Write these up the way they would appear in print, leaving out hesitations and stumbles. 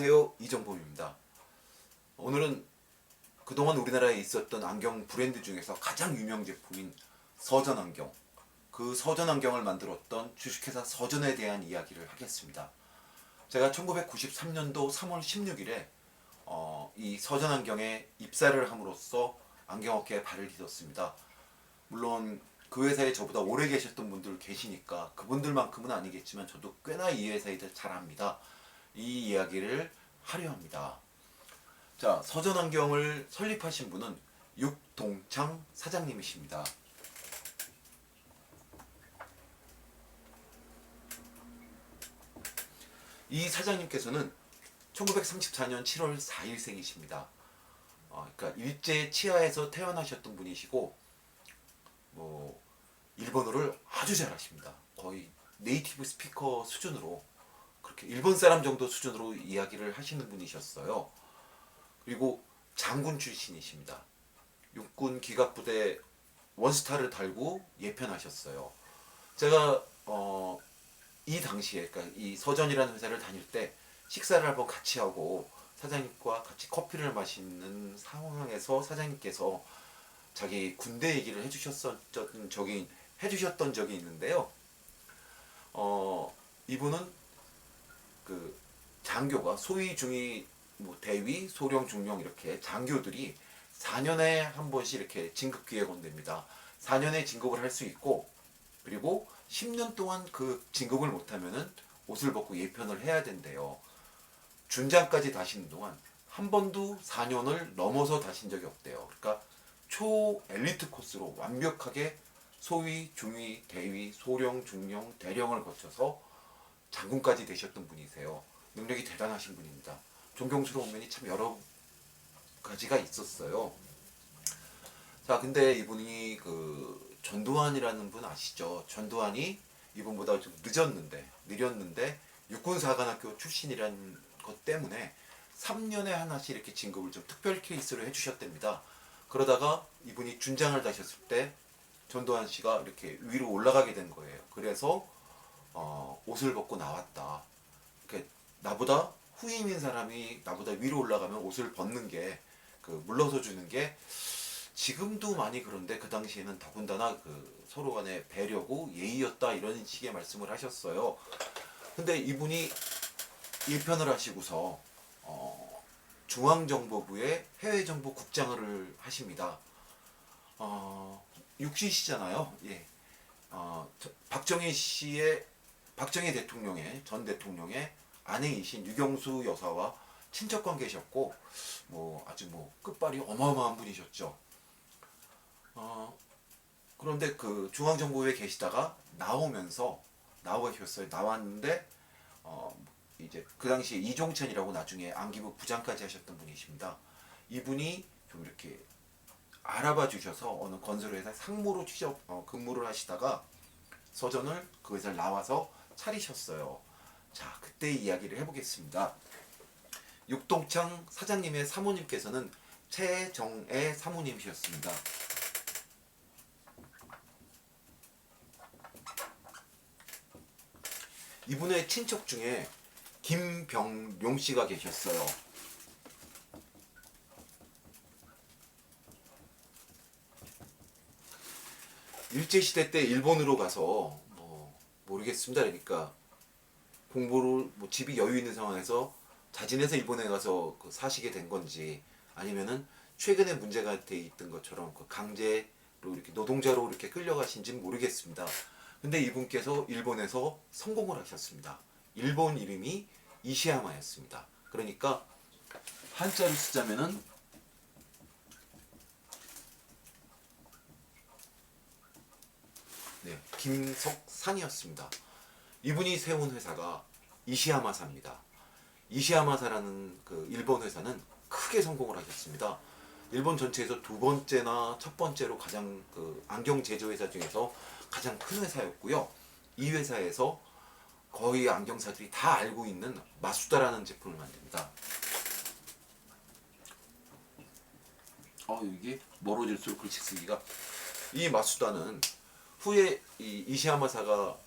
안녕하세요, 이정범입니다. 오늘은 그동안 우리나라에 있었던 안경 브랜드 중에서 가장 유명 제품인 서전안경, 그 서전안경을 만들었던 주식회사 서전에 대한 이야기를 하겠습니다. 제가 1993년도 3월 16일에 이 서전안경에 입사를 함으로써 안경업계에 발을 디뎠습니다. 물론 그 회사에 저보다 오래 계셨던 분들 계시니까 그분들만큼은 아니겠지만 저도 꽤나 이 회사에 대해 잘 압니다. 이 이야기를 하려 합니다. 자, 서전안경을 설립하신 분은 육동창 사장님이십니다. 이 사장님께서는 1934년 7월 4일생이십니다. 그러니까 일제 치하에서 태어나셨던 분이시고 일본어를 아주 잘하십니다. 거의 네이티브 스피커 수준으로, 그렇게 일본 사람 정도 수준으로 이야기를 하시는 분이셨어요. 그리고 장군 출신이십니다. 육군 기갑부대 원스타를 달고 예편하셨어요. 제가 이 당시에, 그러니까 이 서전이라는 회사를 다닐 때 식사를 한번 같이 하고 사장님과 같이 커피를 마시는 상황에서 사장님께서 자기 군대 얘기를 해주셨던 적이 있는데요. 이분은 그 장교가 소위, 중위, 대위, 소령, 중령 이렇게 장교들이 4년에 한 번씩 이렇게 진급 기회가 온답니다. 4년에 진급을 할 수 있고, 그리고 10년 동안 그 진급을 못하면은 옷을 벗고 예편을 해야 된대요. 준장까지 다시는 동안 한 번도 4년을 넘어서 다신 적이 없대요. 그러니까 초 엘리트 코스로 완벽하게 소위, 중위, 대위, 소령, 중령, 대령을 거쳐서 장군까지 되셨던 분이세요. 능력이 대단하신 분입니다. 존경스러운 면이 참 여러 가지가 있었어요. 자, 근데 이분이 그 전두환이라는 분 아시죠? 전두환이 이분보다 좀 느렸는데 육군사관학교 출신이라는 것 때문에 3년에 하나씩 이렇게 진급을 좀 특별 케이스로 해주셨답니다. 그러다가 이분이 준장을 다셨을 때 전두환 씨가 이렇게 위로 올라가게 된 거예요. 그래서 옷을 벗고 나왔다. 나보다 후임인 사람이 나보다 위로 올라가면 옷을 벗는 게, 물러서 주는 게 지금도 많이 그런데 그 당시에는 더군다나 서로 간의 배려고 예의였다, 이런 식의 말씀을 하셨어요. 근데 이분이 일편을 하시고서 중앙정보부의 해외정보국장을 하십니다. 육시시잖아요. 예. 박정희 대통령의, 전 대통령의 아내이신 유경수 여사와 친척 관계셨고, 아주 끝발이 어마어마한 분이셨죠. 그런데 그 중앙정보부에 계시다가 나오셨어요. 나왔는데 이제 그 당시에 이종천이라고 나중에 안기부 부장까지 하셨던 분이십니다. 이분이 좀 이렇게 알아봐 주셔서 어느 건설회사 상무로 근무를 하시다가 서전을 그 회사를 나와서 차리셨어요. 자, 그때 이야기를 해보겠습니다. 육동창 사장님의 사모님께서는 최정애 사모님이셨습니다. 이분의 친척 중에 김병용 씨가 계셨어요. 일제시대 때 일본으로 가서 모르겠습니다. 그러니까 공부를 집이 여유 있는 상황에서 자진해서 일본에 가서 사시게 된 건지, 아니면은 최근에 문제가 돼 있던 것처럼 강제로 이렇게 노동자로 이렇게 끌려가신지는 모르겠습니다. 근데 이분께서 일본에서 성공을 하셨습니다. 일본 이름이 이시야마였습니다. 그러니까 한자로 쓰자면은 김석산이었습니다. 이분이 세운 회사가 이시야마사입니다. 이시야마사라는 그 일본 회사는 크게 성공을 하셨습니다. 일본 전체에서 두 번째나 첫 번째로 가장 안경 제조 회사 중에서 가장 큰 회사였고요. 이 회사에서 거의 안경사들이 다 알고 있는 마수다라는 제품을 만듭니다. 이게 멀어질수록 글씨 쓰기가. 이 마수다는 후에 이 이시야마사가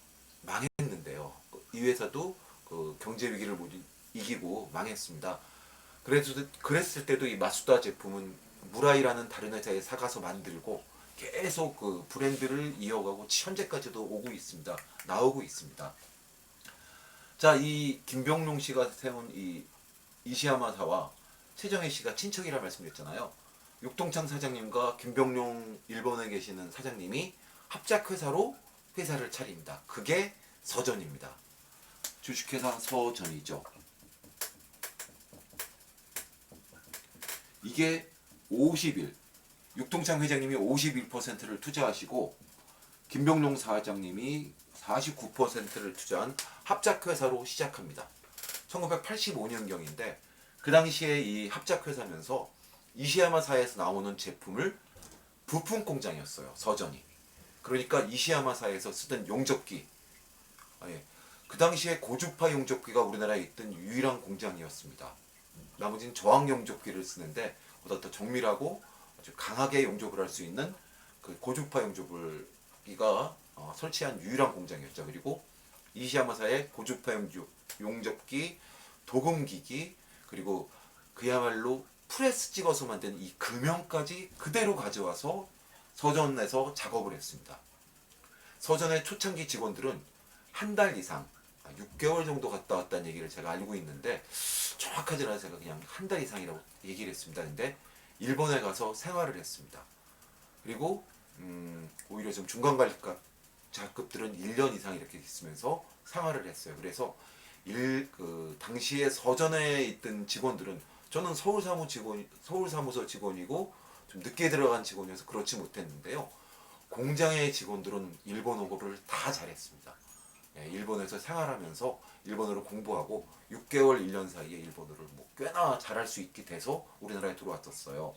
망했는데요. 이 회사도 경제 위기를 이기고 망했습니다. 그랬을 때도 이 마수다 제품은 무라이라는 다른 회사에 사가서 만들고 계속 그 브랜드를 이어가고 현재까지도 오고 있습니다. 나오고 있습니다. 자, 이 김병룡 씨가 세운 이 이시야마사와 최정혜 씨가 친척이라 말씀드렸잖아요. 육동창 사장님과 김병룡 일본에 계시는 사장님이 합작회사로 회사를 차립니다. 그게 서전입니다. 주식회사 서전이죠. 이게 50일, 육동창 회장님이 51%를 투자하시고 김병룡 사장님이 49%를 투자한 합작회사로 시작합니다. 1985년경인데 그 당시에 이 합작회사면서 이시야마사에서 나오는 제품을 부품 공장이었어요. 서전이. 그러니까 이시야마사에서 쓰던 용접기, 그 당시에 고주파 용접기가 우리나라에 있던 유일한 공장이었습니다. 나머지는 저항 용접기를 쓰는데 보다 더 정밀하고 아주 강하게 용접을 할 수 있는 그 고주파 용접기가 설치한 유일한 공장이었죠. 그리고 이시야마사의 고주파 용접기, 도금기기, 그리고 그야말로 프레스 찍어서 만든 이 금형까지 그대로 가져와서 서전에서 작업을 했습니다. 서전의 초창기 직원들은 한 달 이상, 6개월 정도 갔다 왔다는 얘기를 제가 알고 있는데 정확하지 않아서 제가 그냥 한 달 이상이라고 얘기를 했습니다. 근데 일본에 가서 생활을 했습니다. 그리고 오히려 좀 중간관리급 자급들은 1년 이상 이렇게 있으면서 생활을 했어요. 그래서 당시에 서전에 있던 직원들은 저는 서울사무소 직원이고 좀 늦게 들어간 직원이어서 그렇지 못했는데요. 공장의 직원들은 일본어를 다 잘했습니다. 일본에서 생활하면서 일본어를 공부하고 6개월, 1년 사이에 일본어를 꽤나 잘할 수 있게 돼서 우리나라에 들어왔었어요.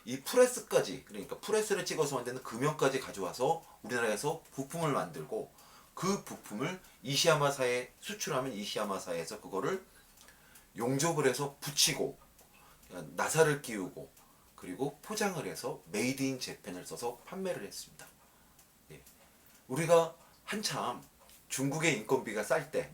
이 프레스까지, 그러니까 프레스를 찍어서 만드는 금형까지 가져와서 우리나라에서 부품을 만들고 그 부품을 이시야마사에 수출하면 이시야마사에서 그거를 용접을 해서 붙이고 나사를 끼우고 그리고 포장을 해서 메이드 인 재팬을 써서 판매를 했습니다. 우리가 한참 중국의 인건비가 쌀 때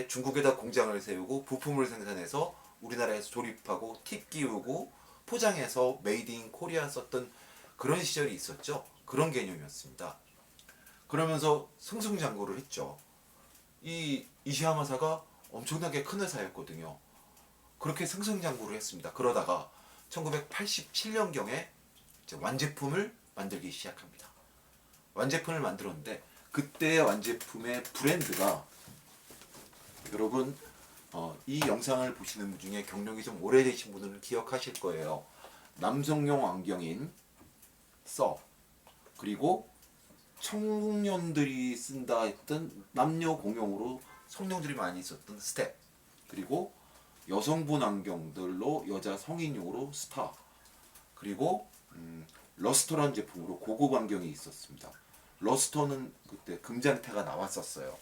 중국에다 공장을 세우고 부품을 생산해서 우리나라에서 조립하고 팁 끼우고 포장해서 메이드 인 코리아 썼던 그런 시절이 있었죠. 그런 개념이었습니다. 그러면서 승승장구를 했죠. 이 이시야마사가 엄청나게 큰 회사였거든요. 그렇게 승승장구를 했습니다. 그러다가 1987년경에 완제품을 만들기 시작합니다. 완제품을 만들었는데 그때의 완제품의 브랜드가 여러분 이 영상을 보시는 분 중에 경력이 좀 오래되신 분들은 기억하실 거예요. 남성용 안경인 써, 그리고 청년들이 쓴다 했던 남녀 공용으로 성룡들이 많이 썼던 스텝, 그리고 여성분 안경들로 여자 성인용으로 스타, 그리고 러스터라는 제품으로 고급 안경이 있었습니다. 러스터는 그때 금장태가 나왔었어요.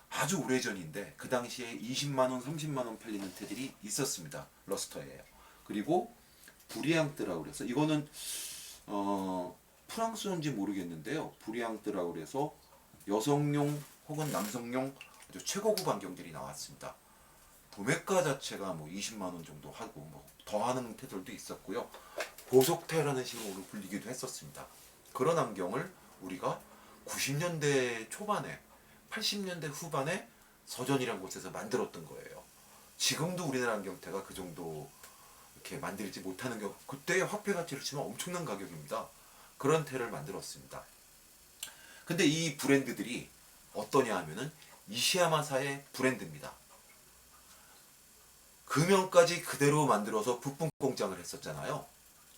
아주 오래전인데 그 당시에 20만원, 30만원 팔리는 태들이 있었습니다. 러스터예요. 그리고 브리앙뜨라고 그래서 이거는 프랑스인지 모르겠는데요. 브리앙뜨라고 그래서 여성용 혹은 남성용 아주 최고급 안경들이 나왔습니다. 도매가 자체가 20만원 정도 하고 더 하는 태들도 있었고요. 보석태라는 식으로 불리기도 했었습니다. 그런 안경을 우리가 90년대 초반에 80년대 후반에 서전이라는 곳에서 만들었던 거예요. 지금도 우리나라 안경테가 그 정도 이렇게 만들지 못하는 경우, 그때의 화폐 가치를 치면 엄청난 가격입니다. 그런 테를 만들었습니다. 근데 이 브랜드들이 어떠냐 하면은 이시야마사의 브랜드입니다. 금형까지 그대로 만들어서 부품 공장을 했었잖아요.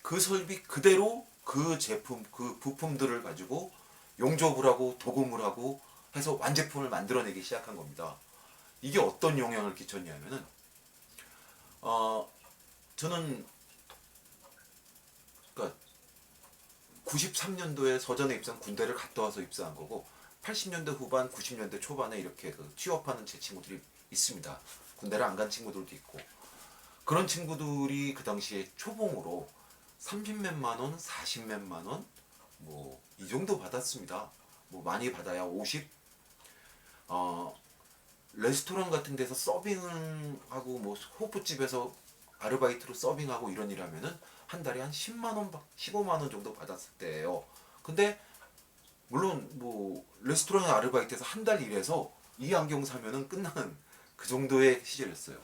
그 설비 그대로 그 제품, 그 부품들을 가지고 용접을 하고 도금을 하고 해서 완제품을 만들어내기 시작한 겁니다. 이게 어떤 영향을 끼쳤냐면은 저는 그러니까 93년도에 서전에 입사한 군대를 갔다 와서 입사한 거고 80년대 후반, 90년대 초반에 이렇게 취업하는 제 친구들이 있습니다. 군대를 안 간 친구들도 있고 그런 친구들이 그 당시에 초봉으로 30몇만 원, 40몇만 원, 이 정도 받았습니다. 많이 받아야 50. 레스토랑 같은 데서 서빙하고 뭐 호프집에서 아르바이트로 서빙하고 이런 일 하면은 한 달에 한 10만 원, 15만 원 정도 받았을 때예요. 근데 물론 뭐 레스토랑 아르바이트에서 한 달 일해서 이 안경 사면은 끝나는 그 정도의 시절이었어요.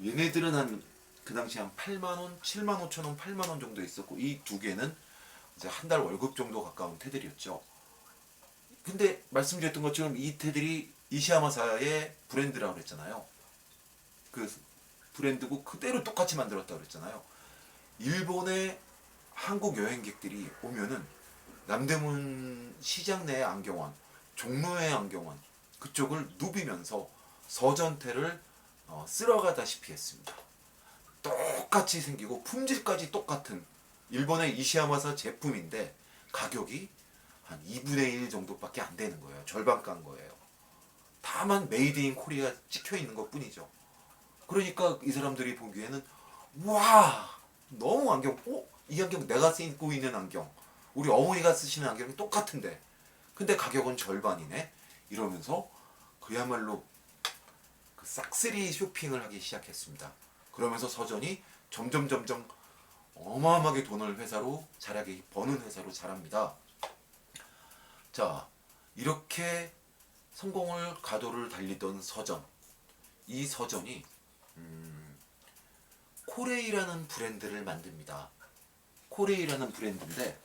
얘네들은 한 그 당시 한 8만 원, 7만 5천 원, 8만 원 정도 있었고 이 두 개는 이제 한 달 월급 정도 가까운 테들이었죠. 근데 말씀드렸던 것처럼 이 테들이 이시야마사의 브랜드라고 그랬잖아요. 그 브랜드고 그대로 똑같이 만들었다고 그랬잖아요. 일본의 한국 여행객들이 오면은 남대문 시장 내 안경원, 종로의 안경원 그쪽을 누비면서 서전태를 쓸어가다시피 했습니다. 똑같이 생기고 품질까지 똑같은 일본의 이시야마사 제품인데 가격이 한 2분의 1 정도밖에 안 되는 거예요. 절반 깐 거예요. 다만 메이드 인 코리아 찍혀 있는 것 뿐이죠. 그러니까 이 사람들이 보기에는 와 너무 안경 이 안경 내가 쓰고 있는 안경 우리 어머니가 쓰시는 안경이 똑같은데 근데 가격은 절반이네 이러면서 그야말로 그 싹쓸이 쇼핑을 하기 시작했습니다. 그러면서 서전이 점점 어마어마하게 돈을 회사로 자라게 버는 회사로 자랍니다. 자 이렇게 성공을 가도를 달리던 서전 이 서전이 코레이라는 브랜드를 만듭니다. 코레이라는 브랜드인데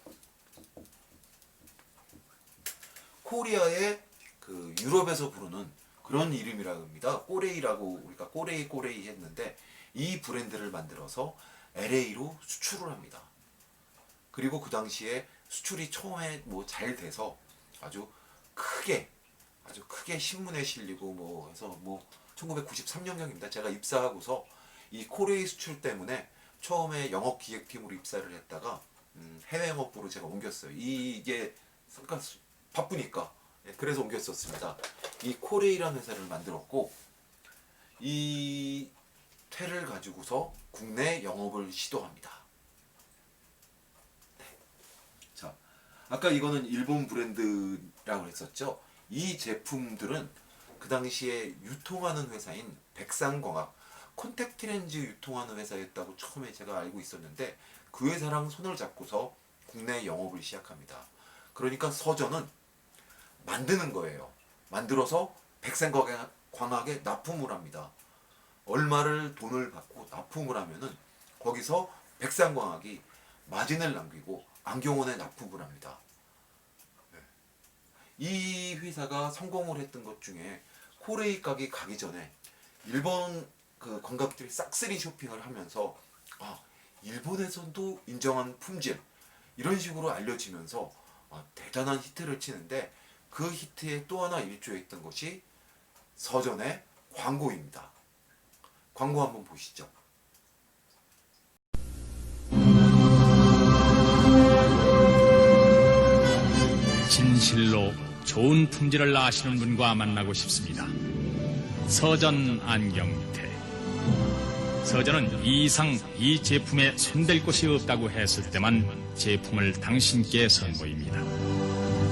코리아의 그 유럽에서 부르는 그런 이름이라고 합니다. 코레이라고 우리가 꼬레이 했는데 이 브랜드를 만들어서 LA로 수출을 합니다. 그리고 그 당시에 수출이 처음에 뭐 잘 돼서 아주 크게 신문에 실리고 뭐 해서 뭐 1993년경입니다. 제가 입사하고서 이 코레이 수출 때문에 처음에 영업기획팀으로 입사를 했다가 해외 영업부로 제가 옮겼어요. 이게 그러니까 바쁘니까 그래서 옮겼었습니다. 이 코레이라는 회사를 만들었고 이 퇴를 가지고서 국내 영업을 시도합니다. 네. 자, 아까 이거는 일본 브랜드라고 했었죠. 이 제품들은 그 당시에 유통하는 회사인 백상광학 콘택트 렌즈 유통하는 회사였다고 처음에 제가 알고 있었는데 그 회사랑 손을 잡고서 국내 영업을 시작합니다. 그러니까 서전은 만드는 거예요. 만들어서 백상광학에 납품을 합니다. 얼마를 돈을 받고 납품을 하면은 거기서 백상광학이 마진을 남기고 안경원에 납품을 합니다. 이 회사가 성공을 했던 것 중에 코레이 가게 가기 전에 일본 그 관광객들이 싹쓸이 쇼핑을 하면서 일본에서도 인정한 품질 이런 식으로 알려지면서 대단한 히트를 치는데 그 히트에 또 하나 일조했던 것이 서전의 광고입니다. 광고 한번 보시죠. 진실로 좋은 품질을 아시는 분과 만나고 싶습니다. 서전 안경테. 서전은 이 이상 이 제품에 손댈 곳이 없다고 했을 때만 제품을 당신께 선보입니다.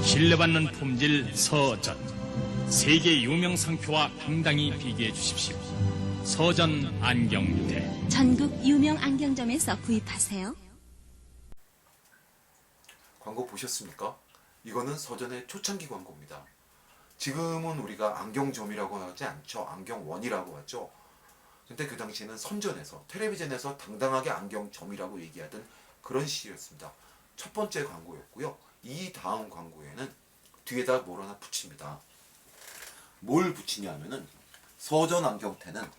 신뢰받는 품질 서전. 세계 유명 상표와 당당히 비교해 주십시오. 서전 안경테. 전국 유명 안경점에서 구입하세요. 광고 보셨습니까? 이거는 서전의 초창기 광고입니다. 지금은 우리가 안경점이라고 하지 않죠. 안경원이라고 하죠. 근데 그 당시에는 선전에서 텔레비전에서 당당하게 안경점이라고 얘기하던 그런 시기였습니다. 첫 번째 광고였고요. 이 다음 광고에는 뒤에다 뭘 하나 붙입니다. 뭘 붙이냐면은 서전 안경테는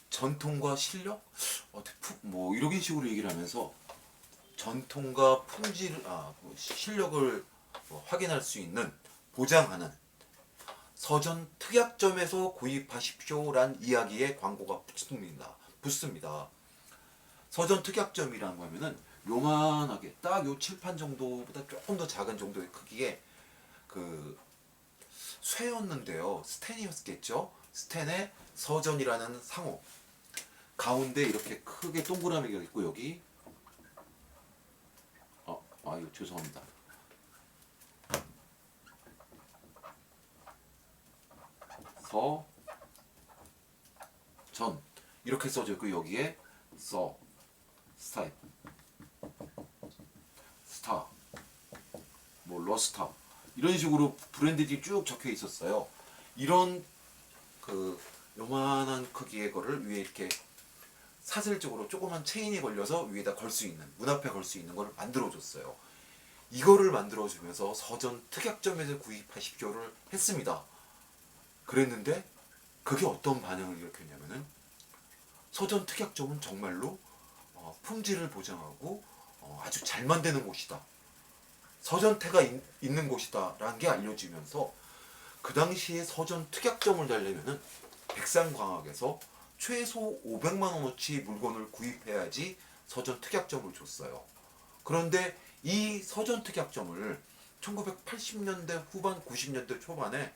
전통과 실력? 뭐 이런 식으로 얘기를 하면서 전통과 품질, 실력을 확인할 수 있는 보장하는 서전 특약점에서 구입하십시오란 이야기의 광고가 붙습니다. 서전 특약점이라는 거 하면은 요만하게 딱 요 칠판 정도보다 조금 더 작은 정도의 크기의 그 쇠였는데요. 스텐이었겠죠. 스텐에 서전이라는 상호 가운데 이렇게 크게 동그라미가 있고 여기 이거 죄송합니다. 서전 이렇게 써져 있고 여기에 스타입, 스타, 뭐 러스타 이런 식으로 브랜드들이 쭉 적혀 있었어요. 이런 그 요만한 크기의 거를 위에 이렇게 사슬적으로 조그만 체인이 걸려서 위에다 걸 수 있는, 문 앞에 걸 수 있는 걸 만들어줬어요. 이거를 만들어주면서 서전 특약점에서 구입하십시오를 했습니다. 그랬는데 그게 어떤 반응을 일으켰냐면은 서전 특약점은 정말로 품질을 보장하고 아주 잘 만드는 곳이다. 서전태가 있는 곳이다 라는 게 알려지면서 그 당시에 서전 특약점을 달려면은 백상광학에서 최소 500만 원어치 물건을 구입해야지 서전 특약점을 줬어요. 그런데 이 서전 특약점을 1980년대 후반 90년대 초반에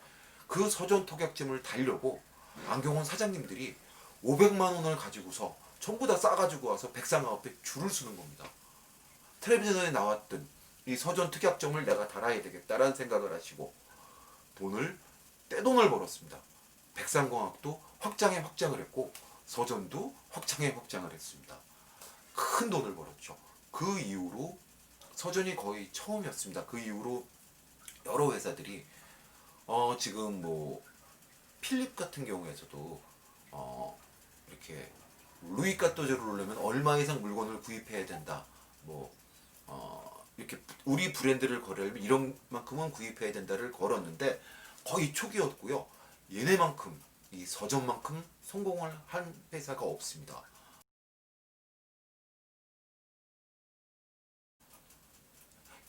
그 서전 특약점을 달려고 안경원 사장님들이 500만 원을 가지고서 전부 다 싸가지고 와서 백상광 앞에 줄을 서는 겁니다. 텔레비전에 나왔던 이 서전 특약점을 내가 달아야 되겠다라는 생각을 하시고 떼돈을 벌었습니다. 백상광학도 확장을 했고 서전도 확장을 했습니다. 큰 돈을 벌었죠. 그 이후로 서전이 거의 처음이었습니다. 그 이후로 여러 회사들이 지금 뭐 필립 같은 경우에서도 이렇게 루이 까또제를 오려면 얼마 이상 물건을 구입해야 된다. 이렇게 우리 브랜드를 걸으려면 이런 만큼은 구입해야 된다를 걸었는데 거의 초기였고요. 얘네만큼 이 서전만큼 성공을 한 회사가 없습니다.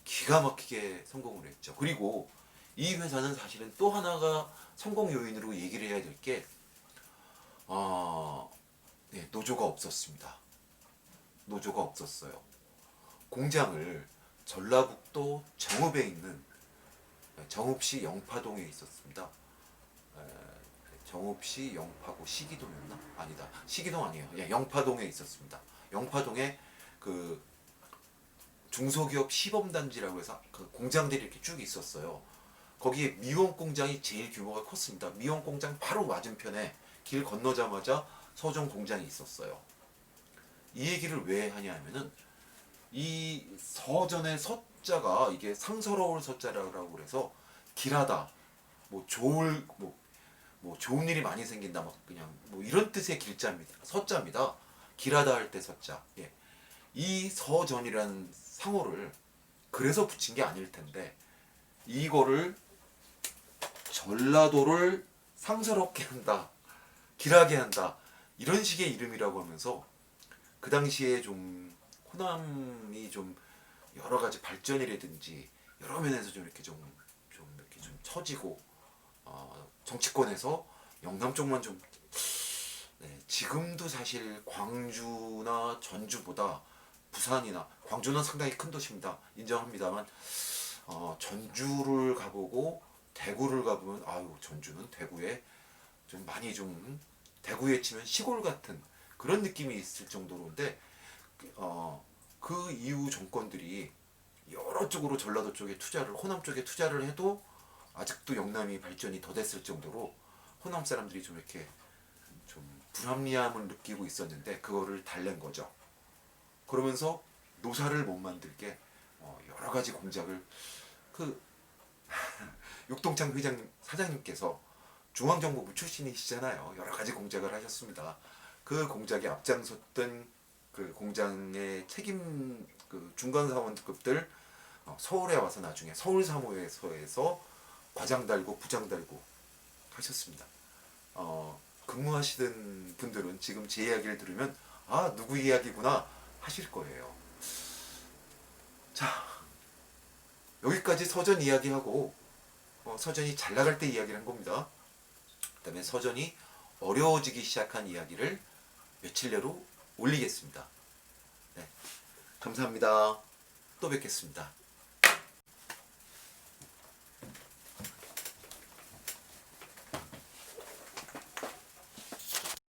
기가 막히게 성공을 했죠. 그리고 이 회사는 사실은 또 하나가 성공 요인으로 얘기를 해야 될 게 노조가 없었습니다. 노조가 없었어요. 공장을 전라북도 정읍에 있는 정읍시 영파동에 있었습니다. 정읍시 영파구 시기동이었나? 아니다. 시기동 아니에요. 영파동에 있었습니다. 영파동에 그 중소기업 시범단지라고 해서 그 공장들이 이렇게 쭉 있었어요. 거기에 미원 공장이 제일 규모가 컸습니다. 미원 공장 바로 맞은편에 길 건너자마자 서전 공장이 있었어요. 이 얘기를 왜 하냐면은 이 서전의 서자가 이게 상서로울 서자라고 그래서 길하다, 뭐 좋은 일이 많이 생긴다, 막 그냥 뭐 이런 뜻의 길자입니다. 서자입니다. 길하다 할 때 서자. 예. 이 서전이라는 상호를 그래서 붙인 게 아닐 텐데 이거를 전라도를 상서롭게 한다, 길하게 한다 이런 식의 이름이라고 하면서 그 당시에 좀 호남이 좀 여러 가지 발전이라든지 여러 면에서 좀 이렇게 좀 처지고 정치권에서 영남 쪽만 좀 지금도 사실 광주나 전주보다 부산이나 광주는 상당히 큰 도시입니다. 인정합니다만 전주를 가보고 대구를 가보면 전주는 대구에 좀 많이 좀 대구에 치면 시골 같은 그런 느낌이 있을 정도로인데 그 이후 정권들이 여러 쪽으로 전라도 쪽에 호남 쪽에 투자를 해도 아직도 영남이 발전이 더 됐을 정도로 호남 사람들이 좀 이렇게 좀 불합리함을 느끼고 있었는데 그거를 달랜 거죠. 그러면서 노사를 못 만들게 여러 가지 공작을 육동창 사장님께서 중앙정보부 출신이시잖아요. 여러 가지 공작을 하셨습니다. 그 공작에 앞장섰던 그 공장의 책임 중간 사원급들 서울에 와서 나중에 서울사무소에서 과장 달고 부장 달고 하셨습니다. 근무하시던 분들은 지금 제 이야기를 들으면 누구 이야기구나 하실 거예요. 자, 여기까지 서전 이야기하고 서전이 잘 나갈 때 이야기를 한 겁니다. 그 다음에 서전이 어려워지기 시작한 이야기를 며칠 내로 올리겠습니다. 네, 감사합니다. 또 뵙겠습니다.